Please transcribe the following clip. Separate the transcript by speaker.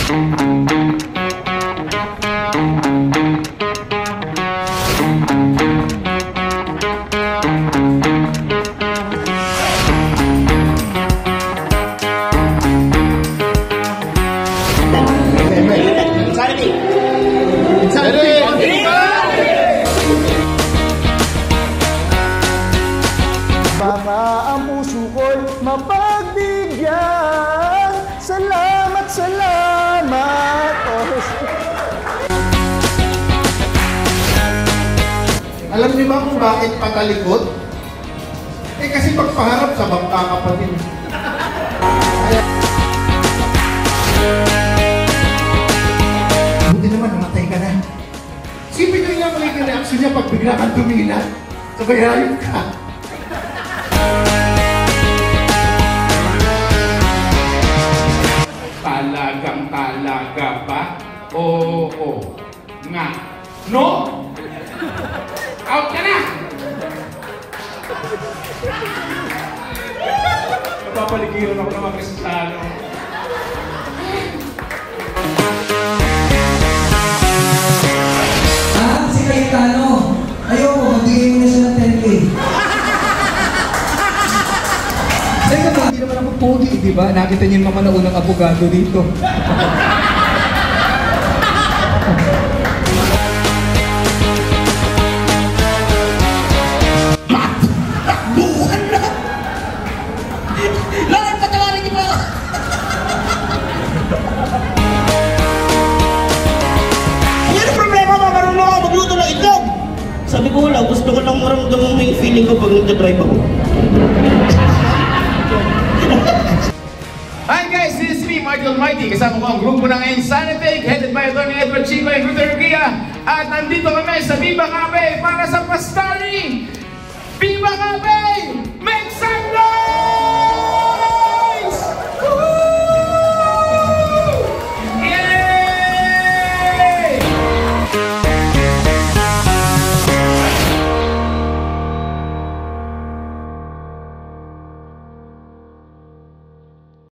Speaker 1: Baka ang puso ko'y mapagbigyan. Salamat, salamat.
Speaker 2: Alam niyo ba kung bakit patalikod? Eh kasi pagpaharap sa bangka ka pa din. Buti naman, namatay ka na. Sipin nyo yung magiging reaksyon niya pag bigla kang dumilat. Sabay hayop ka.
Speaker 3: Talagang talaga ba? Oo. Nga. No? Out ka na! Napapaligiran ako ng mga Kristiyano.
Speaker 4: Si Cayetano. Ayoko, magbigay mo na siya ng 10K. Hindi naman ako pogi, di ba? Nakita niyo yung mga naunang abogado dito.
Speaker 5: Takbuhan na! Lahat patawarin niyo po! Ano problema mo? Marunong ako magluto ng itlog! Sabi ko wala, gusto ko lang maramdaman mo yung feeling ko pag nagdadrive ako.
Speaker 3: Hi guys, this is me, Marty Almighty. Kasama ko ang grupo ng Insanity, headed by Atty. Edward Chico and Ruth Rukia. At nandito kami sa Viva Cafe para sa